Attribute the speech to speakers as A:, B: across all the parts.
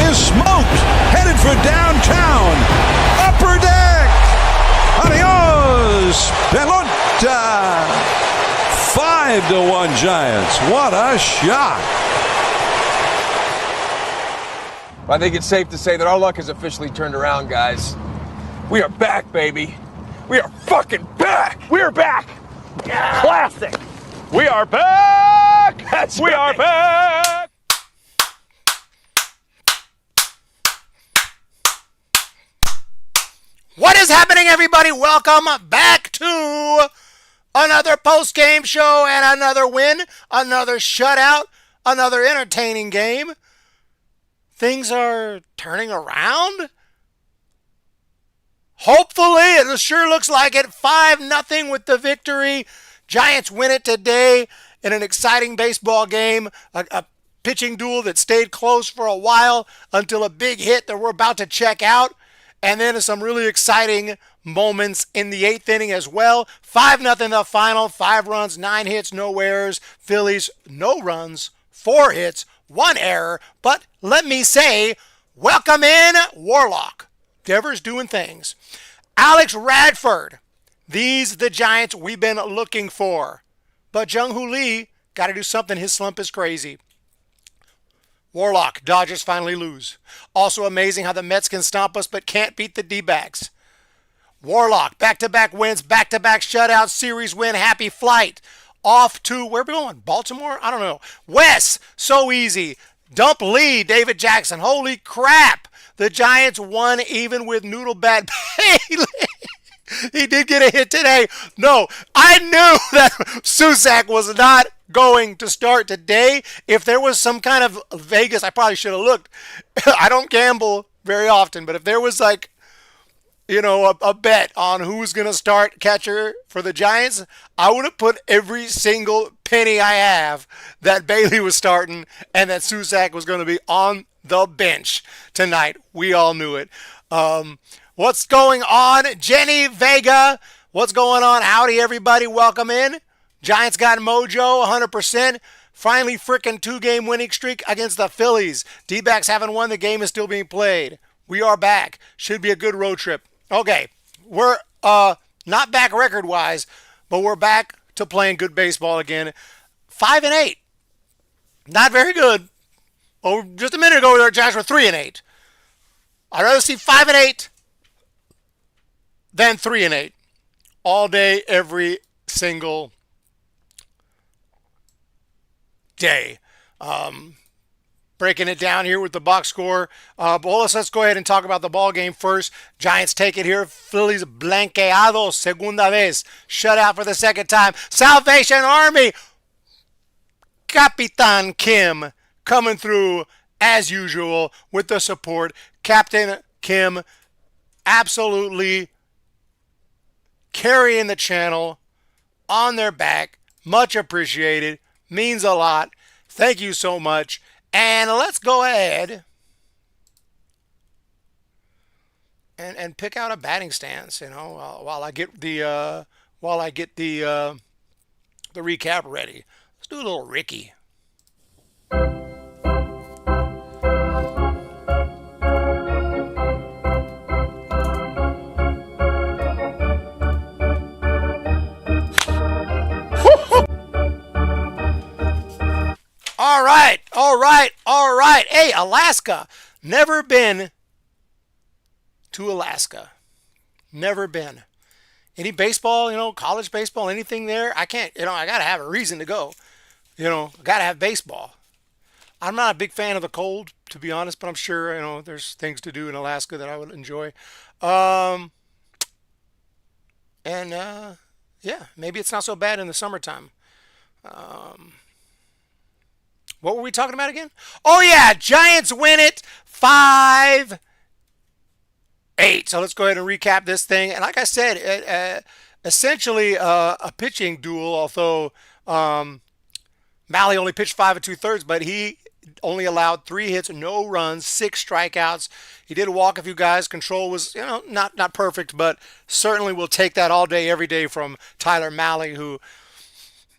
A: is smoked, headed for downtown. Upper deck. Adios, pelota. 5-1 Giants. What a shot.
B: I think it's safe to say that our luck has officially turned around, guys. We are back, baby. We are fucking back.
C: We're back. Yeah. Classic. We are back. We are back.
D: What is happening, everybody? Welcome back to another post-game show and another win, another shutout, another entertaining game. Things are turning around. Hopefully, it sure looks like it. 5-0 with the victory. Giants win it today in an exciting baseball game. A pitching duel that stayed close for a while until a big hit that we're about to check out. And then some really exciting moments in the 8th inning as well. 5-0 the final. 5 runs, 9 hits, no errors. Phillies, no runs, 4 hits, 1 error. But let me say, welcome in Warlock. Devers doing things. Alex Radford. These the Giants we've been looking for. But Jung-Hoo Lee got to do something. His slump is crazy. Warlock. Dodgers finally lose. Also amazing how the Mets can stomp us but can't beat the D-backs. Warlock. Back-to-back wins. Back-to-back shutouts. Series win. Happy flight. Off to, where are we going? Baltimore? I don't know. Wes. So easy. Dump Lee. David Jackson. Holy crap. The Giants won even with Noodle Bat Bailey. He did get a hit today. No, I knew that Susak was not going to start today. If there was some kind of Vegas, I probably should have looked. I don't gamble very often, but if there was like, you know, a bet on who's going to start catcher for the Giants, I would have put every single penny I have that Bailey was starting and that Susak was going to be on the bench tonight. We all knew it. What's going on? Jenny Vega. What's going on? Howdy, everybody. Welcome in. Giants got mojo, 100%. Finally, frickin' 2-game winning streak against the Phillies. D-backs haven't won. The game is still being played. We are back. Should be a good road trip. Okay, we're not back record-wise, but we're back to playing good baseball again. 5-8. Not very good. Oh, just a minute ago, our Giants were 3-8. I'd rather see 5-8 than 3-8. All day, every single day. Breaking it down here with the box score. But let's go ahead and talk about the ball game first. Giants take it here. Phillies blanqueado, segunda vez. Shutout for the second time. Salvation Army. Capitan Kim coming through as usual with the support. Captain Kim absolutely carrying the channel on their back. Much appreciated. Means a lot. Thank you so much. And let's go ahead and pick out a batting stance, you know, while I get the recap ready. Let's do a little Ricky. All right. Hey, Alaska. Never been to Alaska. Never been. Any baseball, you know, college baseball, anything there? I can't, you know, I got to have a reason to go. You know, got to have baseball. I'm not a big fan of the cold, to be honest, but I'm sure, you know, there's things to do in Alaska that I would enjoy. Yeah, maybe it's not so bad in the summertime. What were we talking about again? Oh, yeah, Giants win it 5-8. So let's go ahead and recap this thing. And like I said, essentially a pitching duel, although Malley only pitched 5 2/3, but he only allowed 3 hits, no runs, 6 strikeouts. He did walk a few guys. Control was, you know, not perfect, but certainly will take that all day, every day from Tyler Malley, who,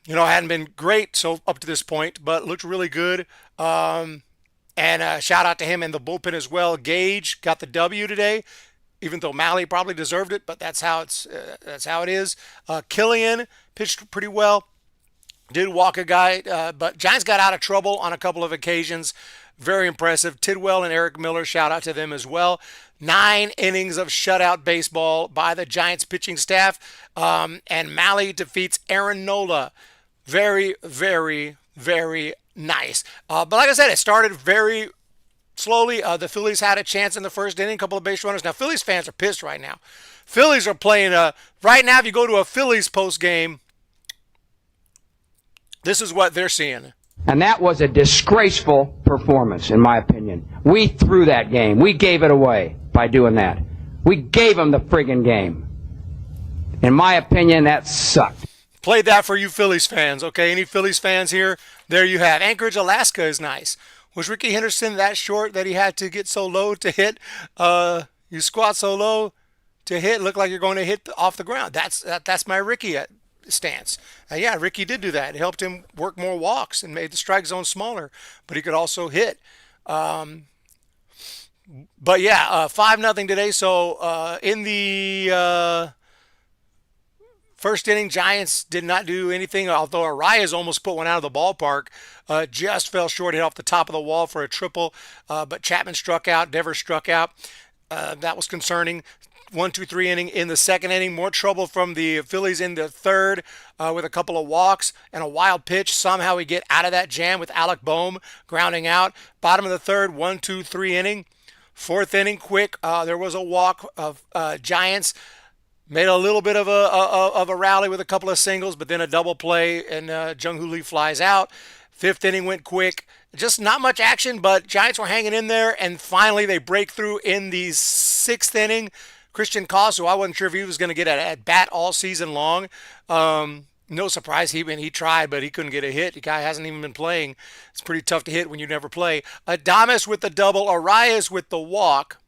D: you know, hadn't been great so up to this point, but looked really good. And And shout out to him and the bullpen as well. Gage got the W today, even though Malley probably deserved it, but that's how it is. Killian pitched pretty well. Did walk a guy, but Giants got out of trouble on a couple of occasions. Very impressive. Tidwell and Eric Miller, shout out to them as well. 9 innings of shutout baseball by the Giants pitching staff. And Malley defeats Aaron Nola. Very, very, very nice. But like I said, it started very slowly. The Phillies had a chance in the first inning, a couple of base runners. Now, Phillies fans are pissed right now. Phillies are playing, right now, if you go to a Phillies post game, this is what they're seeing.
E: And that was a disgraceful performance, in my opinion. We threw that game. We gave it away by doing that. We gave them the friggin' game. In my opinion, that sucked.
D: Played that for you Phillies fans, okay? Any Phillies fans here? There you have. Anchorage, Alaska is nice. Was Ricky Henderson that short that he had to get so low to hit? You squat so low to hit, look like you're going to hit off the ground. That's my Ricky stance. Yeah, Ricky did do that. It helped him work more walks and made the strike zone smaller, but he could also hit. But yeah, 5-0 today. So in the first inning, Giants did not do anything, although Arias almost put one out of the ballpark. Just fell short, hit off the top of the wall for a triple, but Chapman struck out, Devers struck out. That was concerning. 1-2-3 inning. In the second inning, more trouble from the Phillies in the third with a couple of walks and a wild pitch. Somehow we get out of that jam with Alec Boehm grounding out. Bottom of the third, 1-2-3 inning. Fourth inning, quick. There was a walk of Giants. Made a little bit of a rally with a couple of singles, but then a double play, and Jung-Hoo Lee flies out. Fifth inning went quick. Just not much action, but Giants were hanging in there, and finally they break through in the sixth inning. Christian Koss, who I wasn't sure if he was going to get at bat all season long. No surprise, he tried, but he couldn't get a hit. The guy hasn't even been playing. It's pretty tough to hit when you never play. Adames with the double, Arias with the walk.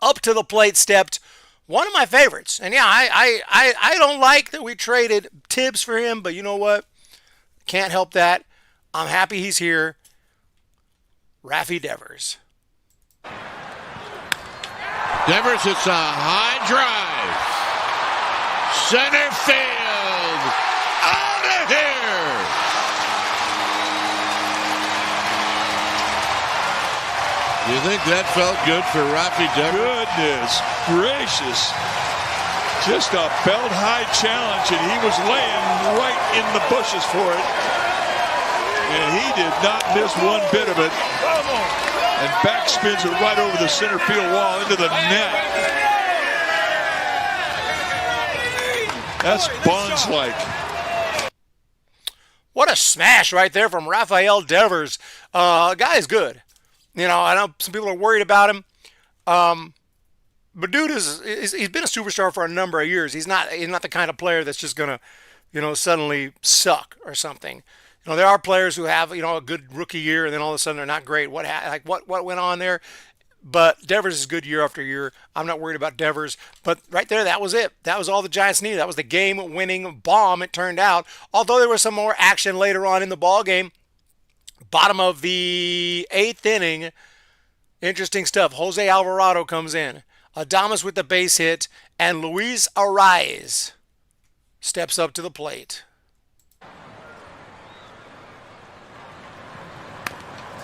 D: Up to the plate stepped one of my favorites. And yeah, I don't like that we traded Tibbs for him, but you know what? Can't help that. I'm happy he's here. Rafi Devers.
F: Devers hits a high drive. Center field. Out of here. You think that felt good for Rafi Devers?
A: Goodness gracious. Just a belt high challenge, and he was laying right in the bushes for it. And he did not miss one bit of it. And backspins it right over the center field wall into the net. That's Bonds-like.
D: What a smash right there from Rafael Devers. Guy is good. You know, I know some people are worried about him. But dude he's been a superstar for a number of years. He's not the kind of player that's just gonna, suddenly suck or something. There are players who have, a good rookie year and then all of a sudden they're not great. What went on there? But Devers is good year after year. I'm not worried about Devers. But right there, that was it. That was all the Giants needed. That was the game-winning bomb, it turned out. Although there was some more action later on in the ball game. Bottom of the eighth inning, interesting stuff. Jose Alvarado comes in. Adames with the base hit, and Luis Arias steps up to the plate.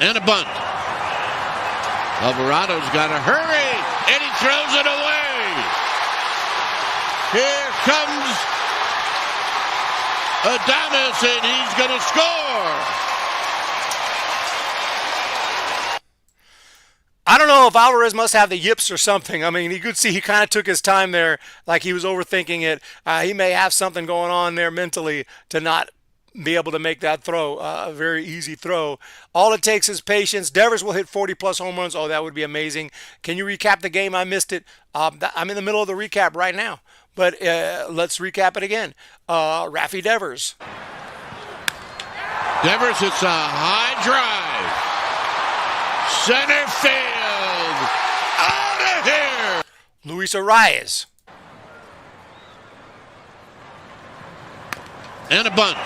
F: And a bunt. Alvarado's got to hurry, and he throws it away. Here comes Adames, and he's going to score.
D: I don't know if Alvarez must have the yips or something. I mean, you could see he kind of took his time there, like he was overthinking it. He may have something going on there mentally to not be able to make that throw, a very easy throw. All it takes is patience. Devers will hit 40-plus home runs. Oh, that would be amazing. Can you recap the game? I missed it. I'm in the middle of the recap right now. But let's recap it again. Rafi Devers.
F: Devers hits a high drive. Center field. Out of here.
D: Luis Arias.
F: And a bunt.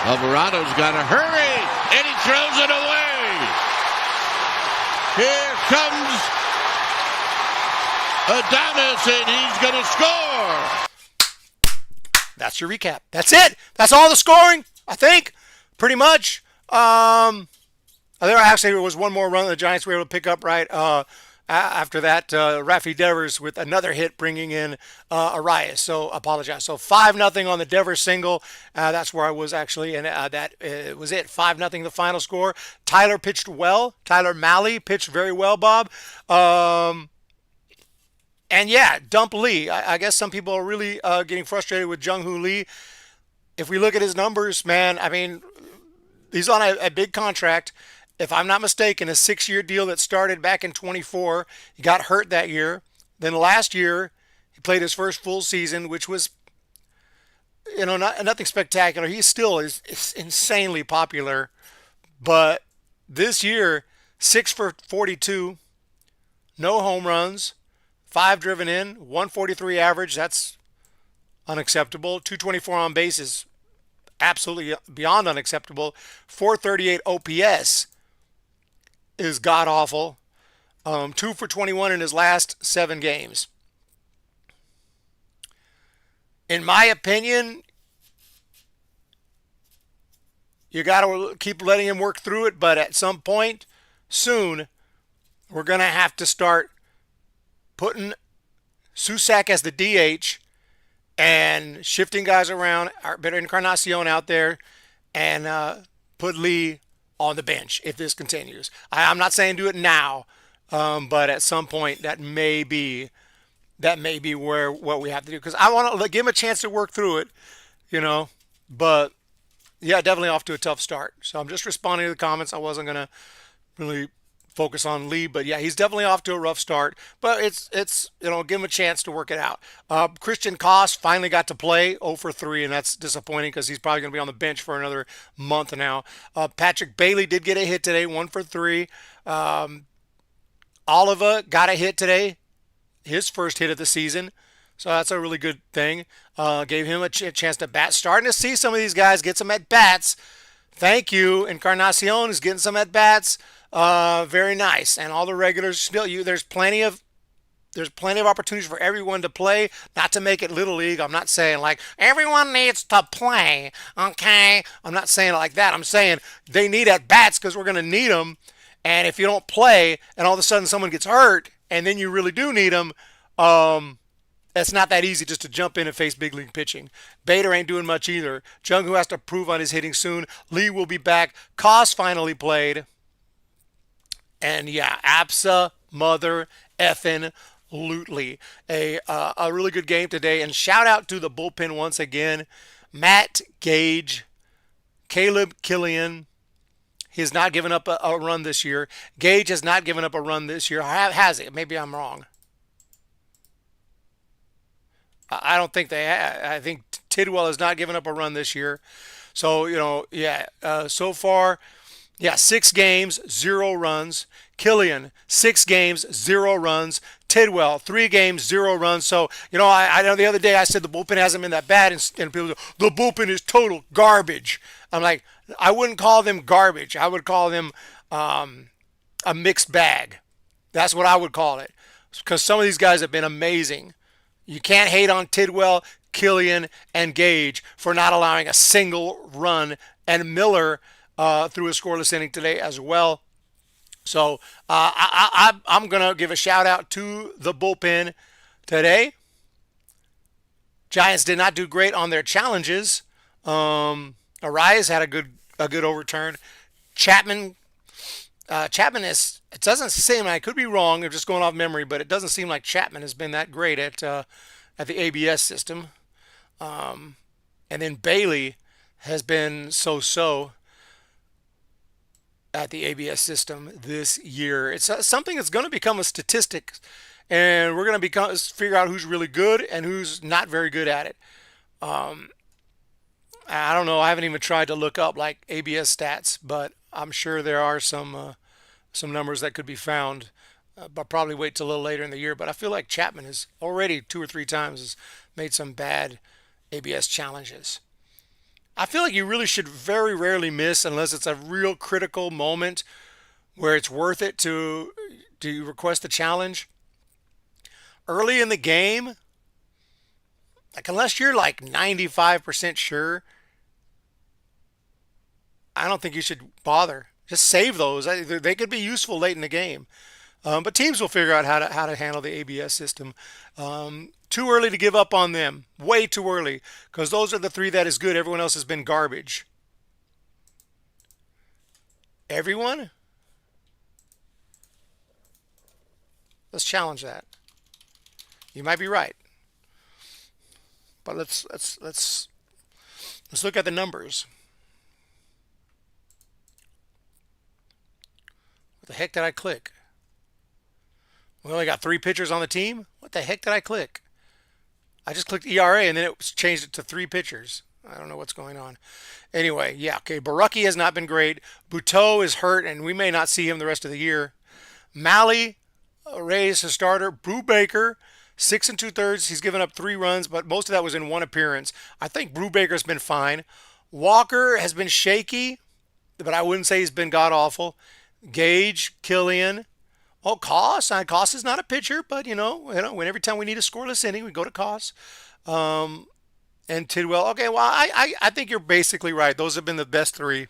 F: Alvarado's got to hurry, and he throws it away. Here comes Adonis, and he's going to score.
D: That's your recap. That's it. That's all the scoring, I think, pretty much. There actually was one more run the Giants were able to pick up right after that. Rafi Devers with another hit bringing in Arias. So, apologize. So, 5-0 on the Devers single. That's where I was actually, and that was it. 5-0 the final score. Tyler pitched well. Tyler Malley pitched very well, Bob. And yeah, dump Lee. I guess some people are really getting frustrated with Jung-Hoo Lee. If we look at his numbers, man, I mean, he's on a big contract. If I'm not mistaken, a 6-year deal that started back in 24. He got hurt that year. Then last year, he played his first full season, which was, nothing spectacular. He still is insanely popular. But this year, 6 for 42, no home runs, 5 driven in, 143 average. That's unacceptable. 224 on base is absolutely beyond unacceptable. 438 OPS is god awful. 2 for 21 in his last 7 games. In my opinion, you got to keep letting him work through it, but at some point soon, we're going to have to start putting Susac as the DH and shifting guys around, better Encarnacion out there, and put Lee on the bench if this continues. I'm not saying do it now, but at some point that may be where what we have to do, because I want to give him a chance to work through it, But yeah, definitely off to a tough start. So I'm just responding to the comments. I wasn't gonna really focus on Lee, but yeah, he's definitely off to a rough start. But it's give him a chance to work it out. Christian Koss finally got to play 0 for 3, and that's disappointing because he's probably going to be on the bench for another month now. Patrick Bailey did get a hit today, 1 for 3. Oliva got a hit today, his first hit of the season. So that's a really good thing. Gave him a chance to bat. Starting to see some of these guys get some at-bats. Thank you. Encarnacion is getting some at-bats. Very nice. And all the regulars still, there's plenty of opportunities for everyone to play, not to make it Little League. I'm not saying like everyone needs to play, okay? I'm not saying it like that. I'm saying they need at-bats because we're going to need them. And if you don't play and all of a sudden someone gets hurt and then you really do need them, it's not that easy just to jump in and face big league pitching. Bader ain't doing much either. Jung-Hoo has to prove on his hitting soon. Lee will be back. Koss finally played. And yeah, mother effing Lutely. A really good game today. And shout out to the bullpen once again. Matt Gage, Caleb Killian. He has not given up a run this year. Gage has not given up a run this year. Has he? Maybe I'm wrong. I don't think they have. I think Tidwell has not given up a run this year. So, so far, 6 games, 0 runs. Killian, 6 games, 0 runs. Tidwell, 3 games, 0 runs. So, I know the other day I said the bullpen hasn't been that bad, and people go, the bullpen is total garbage. I'm like, I wouldn't call them garbage. I would call them a mixed bag. That's what I would call it, because some of these guys have been amazing. You can't hate on Tidwell, Killian, and Gage for not allowing a single run, and Miller threw a scoreless inning today as well. So I'm going to give a shout out to the bullpen today. Giants did not do great on their challenges. Arias had a good overturn. Chapman is, it doesn't seem, I could be wrong, I'm just going off memory, but it doesn't seem like Chapman has been that great at the ABS system. And then Bailey has been so-so at the ABS system this year. It's something that's going to become a statistic, and we're going to figure out who's really good and who's not very good at it. I don't know. I haven't even tried to look up like ABS stats, but I'm sure there are some numbers that could be found. But probably wait till a little later in the year. But I feel like Chapman has already 2 or 3 times has made some bad ABS challenges. I feel like you really should very rarely miss, unless it's a real critical moment where it's worth it to request a challenge early in the game. Like, unless you're like 95% sure, I don't think you should bother. Just save those. They could be useful late in the game. But teams will figure out how to handle the ABS system. Too early to give up on them. Way too early. Because those are the three that is good. Everyone else has been garbage. Everyone? Let's challenge that. You might be right. But let's look at the numbers. What the heck did I click? We only got 3 pitchers on the team? What the heck did I click? I just clicked ERA and then it changed it to 3 pitchers. I don't know what's going on. Anyway, yeah, okay. Baraki has not been great. Buteau is hurt and we may not see him the rest of the year. Malley, Reyes, his starter. Brubaker, 6 2/3. He's given up 3 runs, but most of that was in 1 appearance. I think Brubaker's been fine. Walker has been shaky, but I wouldn't say he's been god-awful. Gage, Killian. Oh, Koss. Koss is not a pitcher, but, when every time we need a scoreless inning, we go to Koss. And Tidwell. Okay, well, I think you're basically right. Those have been the best 3.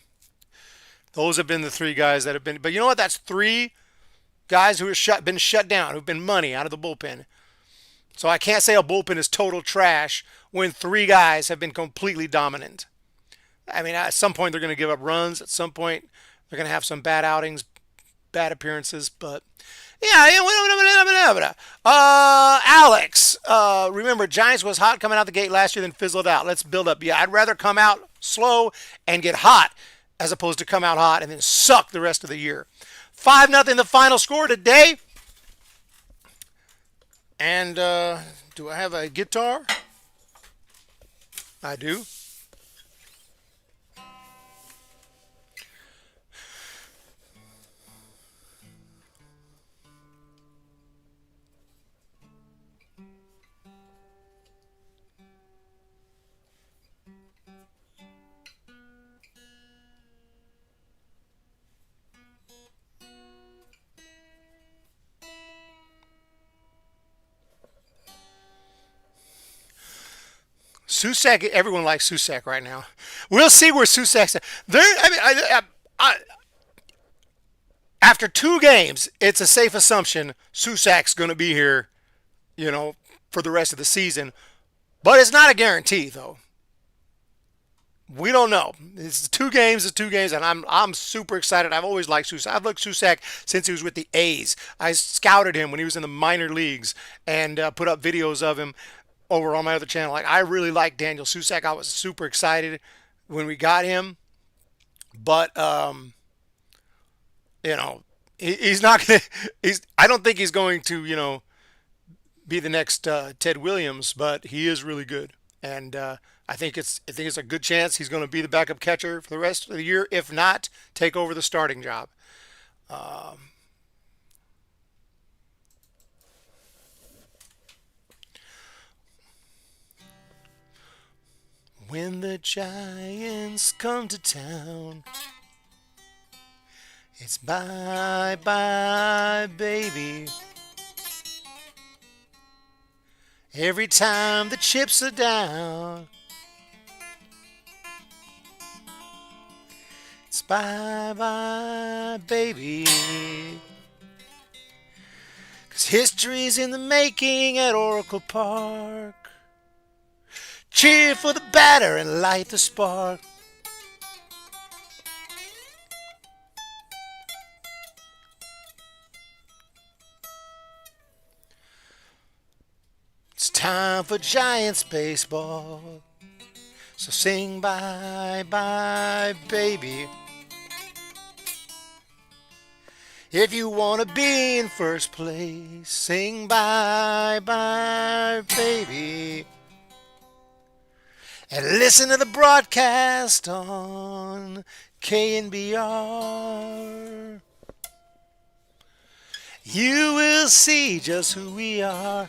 D: Those have been the 3 guys that have been. But you know what? That's 3 guys who have been shut down, who've been money out of the bullpen. So I can't say a bullpen is total trash when 3 guys have been completely dominant. I mean, at some point they're going to give up runs. At some point they're going to have some bad outings, bad appearances. But yeah. Alex, remember Giants was hot coming out the gate last year, then fizzled out. Let's build up. Yeah, I'd rather come out slow and get hot as opposed to come out hot and then suck the rest of the year. 5-0 the final score today. And do I have a guitar? I do. Susak, everyone likes Susak right now. We'll see where Susak's at. After 2 games, it's a safe assumption Susak's going to be here, for the rest of the season. But it's not a guarantee, though. We don't know. It's 2 games, and I'm super excited. I've always liked Susak. I've liked Susak since he was with the A's. I scouted him when he was in the minor leagues and put up videos of him over on my other channel. Like, I really like Daniel Susak. I was super excited when we got him. But he's not going to I don't think he's going to, be the next Ted Williams, but he is really good. And I think it's a good chance he's going to be the backup catcher for the rest of the year, if not take over the starting job. When the Giants come to town, it's bye-bye, baby. Every time the chips are down, it's bye-bye, baby. 'Cause history's in the making at Oracle Park. Cheer for the batter and light the spark. It's time for Giants baseball. So sing bye-bye, baby. If you want to be in first place, sing bye-bye, baby. And listen to the broadcast on KNBR. You will see just who we are.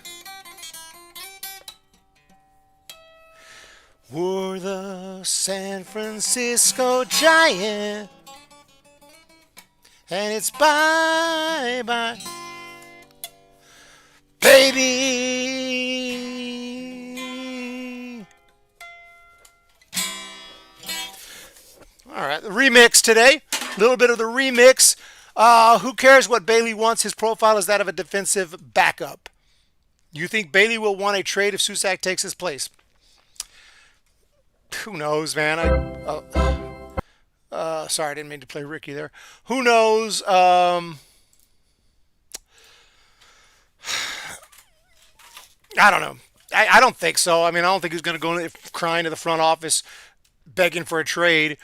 D: We're the San Francisco Giants, And it's bye-bye, baby. All right, the remix today. A little bit of the remix. Who cares what Bailey wants? His profile is that of a defensive backup. You think Bailey will want a trade if Susac takes his place? Who knows, man? Sorry, I didn't mean to play Ricky there. Who knows? I don't know. I don't think so. I mean, I don't think he's going to go crying to the front office begging for a trade.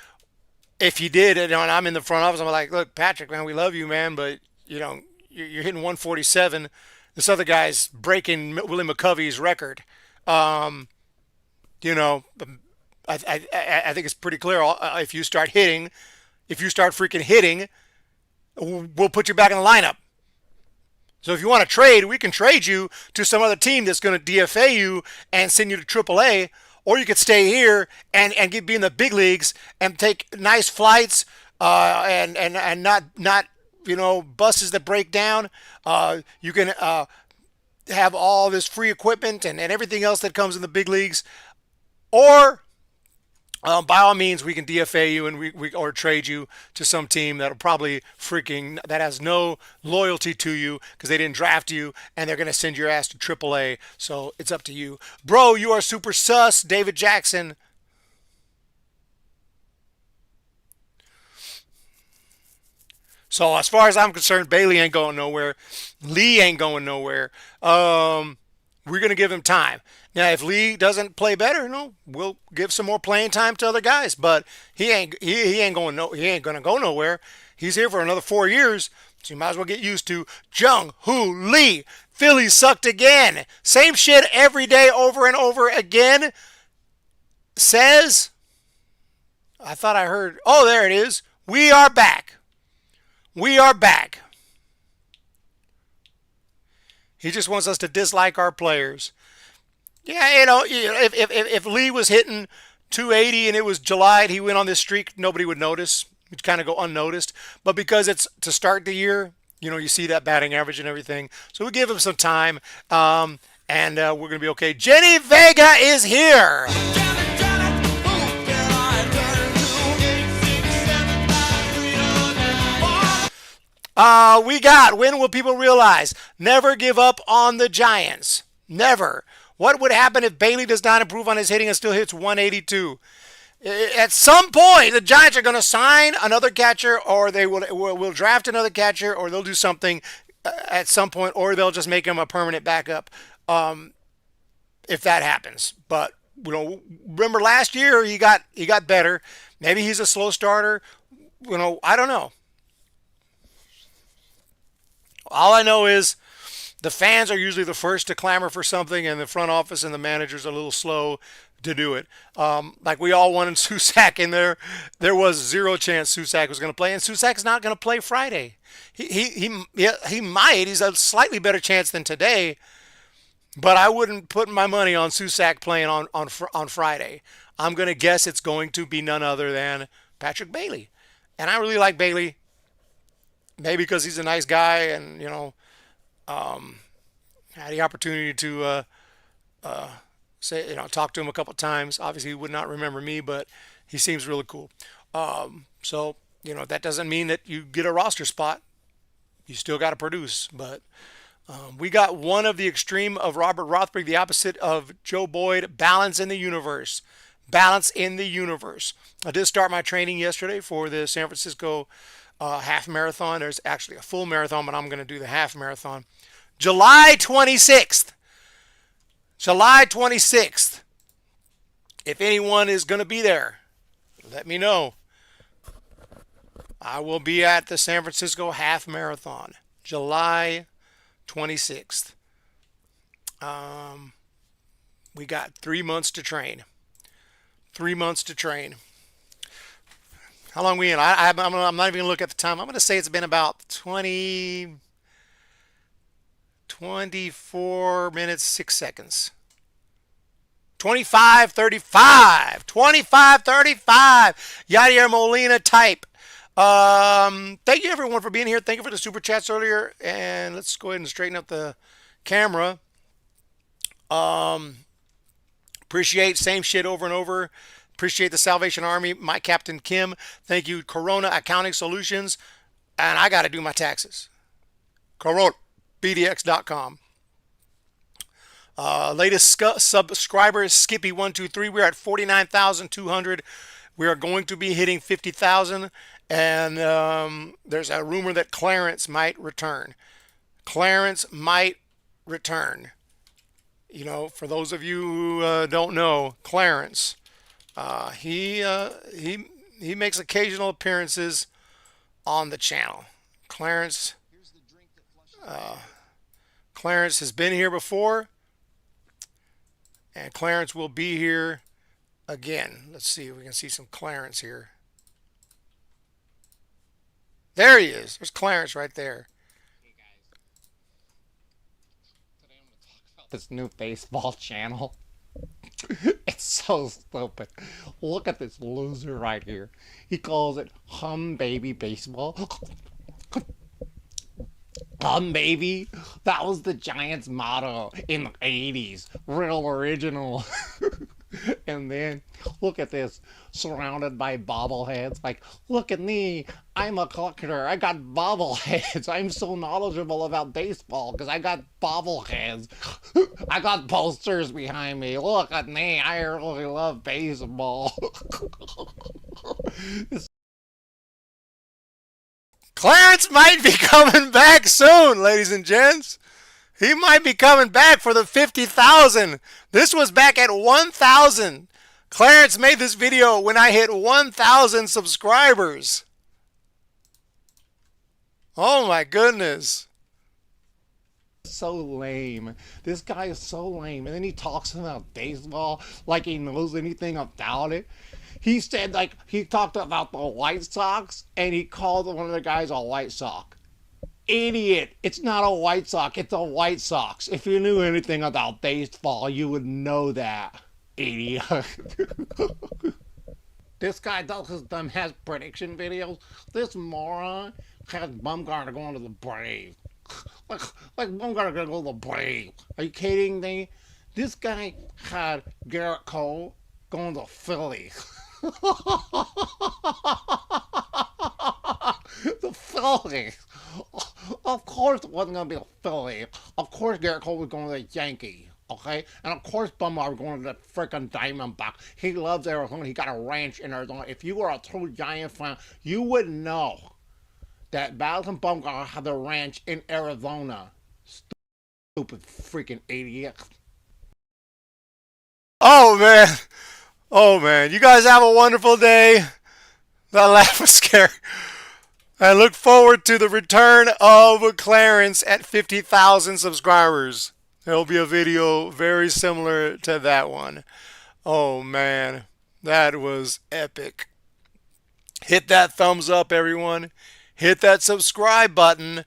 D: If he did, and I'm in the front office, I'm like, look, Patrick, man, we love you, man, but, you're hitting 147. This other guy's breaking Willie McCovey's record. I think it's pretty clear. If you start freaking hitting, we'll put you back in the lineup. So if you want to trade, we can trade you to some other team that's going to DFA you and send you to AAA, or you could stay here and be in the big leagues and take nice flights and not buses that break down. You can have all this free equipment and everything else that comes in the big leagues, or by all means, we can DFA you and we or trade you to some team that'll probably that has no loyalty to you because they didn't draft you, and they're going to send your ass to AAA. So it's up to you. Bro, you are super sus, David Jackson. So as far as I'm concerned, Bailey ain't going nowhere. Lee ain't going nowhere. We're going to give him time. Now, if Lee doesn't play better, we'll give some more playing time to other guys. But he ain't going to go nowhere. He's here for another 4 years, so you might as well get used to Jung-Hoo Lee. Phillies sucked again. Same shit every day, over and over again. Says, I thought I heard. Oh, there it is. We are back. We are back. He just wants us to dislike our players. Yeah, if Lee was hitting 280 and it was July and he went on this streak, nobody would notice. He'd kind of go unnoticed. But because it's to start the year, you see that batting average and everything. So we give him some time, and we're going to be okay. Jenny Vega is here. When will people realize? Never give up on the Giants. Never. What would happen if Bailey does not improve on his hitting and still hits 182? At some point, the Giants are going to sign another catcher, or they will draft another catcher, or they'll do something at some point, or they'll just make him a permanent backup if that happens. But remember last year he got better. Maybe he's a slow starter. I don't know. All I know is the fans are usually the first to clamor for something, and the front office and the managers are a little slow to do it. Like we all wanted Susac in there. There was zero chance Susac was going to play, and Susac's not going to play Friday. He might. He's a slightly better chance than today, but I wouldn't put my money on Susac playing on Friday. I'm going to guess it's going to be none other than Patrick Bailey, and I really like Bailey. Maybe because he's a nice guy, and had the opportunity to talk to him a couple times. Obviously, he would not remember me, but he seems really cool. So that doesn't mean that you get a roster spot. You still got to produce. But we got one of the extreme of Robert Rothberg, the opposite of Joe Boyd. Balance in the universe. Balance in the universe. I did start my training yesterday for the San Francisco half marathon. There's actually a full marathon, but I'm going to do the half marathon. July 26th. July 26th. If anyone is going to be there, let me know. I will be at the San Francisco half marathon. July 26th. We got 3 months to train. 3 months to train. How long are we in? I'm not even going to look at the time. I'm going to say it's been about 24 minutes, 6 seconds. 25:35. 25:35. Yadier Molina type. Thank you everyone for being here. Thank you for the super chats earlier. And let's go ahead and straighten up the camera. Appreciate same shit over and over. Appreciate the Salvation Army, my Captain Kim. Thank you, Corona Accounting Solutions. And I got to do my taxes. Corona, BDX.com. Latest subscriber is Skippy123. We're at 49,200. We are going to be hitting 50,000. And there's a rumor that Clarence might return. Clarence might return. You know, for those of you who don't know, Clarence, he makes occasional appearances on the channel. Clarence has been here before, and Clarence will be here again. Let's see if we can see some Clarence here. There he is. There's Clarence right there.
G: This new baseball channel. It's so stupid. Look at this loser right here. He calls it Hum Baby Baseball. Hum Baby. That was the Giants' motto in the 80s. Real original. And then, look at this, surrounded by bobbleheads. Like, look at me, I'm a collector, I got bobbleheads. I'm so knowledgeable about baseball because I got bobbleheads. I got posters behind me. Look at me, I really love baseball.
D: Clarence might be coming back soon, ladies and gents. He might be coming back for the 50,000. This was back at 1,000. Clarence made this video when I hit 1,000 subscribers. Oh my goodness.
G: So lame. This guy is so lame. And then he talks about baseball like he knows anything about it. He said, like, he talked about the White Sox and he called one of the guys a White Sox. Idiot. It's not a White Sox. It's a White Sox. If you knew anything about baseball, you would know that. Idiot. This guy does his dumbass prediction videos. This moron has Bumgarner going to the Braves. Like Bumgarner gonna go to the Braves. Are you kidding me? This guy had Garrett Cole going to Phillies. The Phillies. Of course it wasn't going to be a Philly. Of course Garrett Cole was going to the Yankees. Okay? And of course Bumgarner was going to the freaking Diamondback. He loves Arizona. He got a ranch in Arizona. If you were a true Giant fan, you would know that Battleton Bumgarner had a ranch in Arizona. Stupid freaking idiot.
D: Oh man. Oh man. You guys have a wonderful day. That laugh was scary. I look forward to the return of Clarence at 50,000 subscribers. There'll be a video very similar to that one. Oh man, that was epic. Hit that thumbs up, everyone. Hit that subscribe button.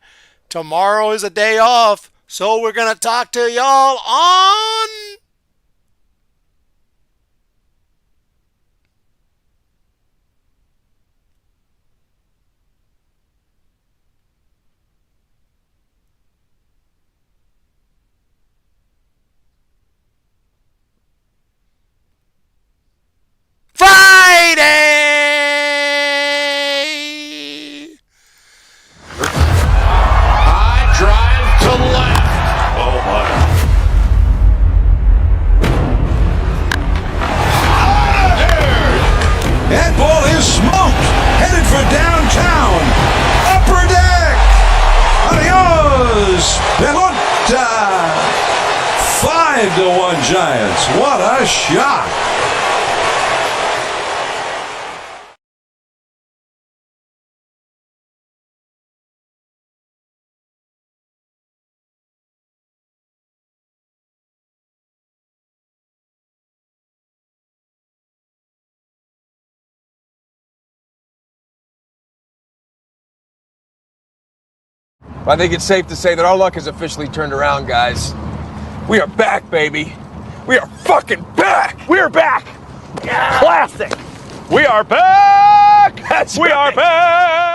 D: Tomorrow is a day off, so we're going to talk to y'all on Friday!
F: High drive to left. Oh my.
A: Out of here!
H: That ball is smoked, headed for downtown. Upper deck. Adios, pelota. 5-1 Giants. What a shot.
B: I think it's safe to say that our luck has officially turned around, guys. We are back, baby. We are fucking back.
C: We're back. Classic. We are back. back. We are back.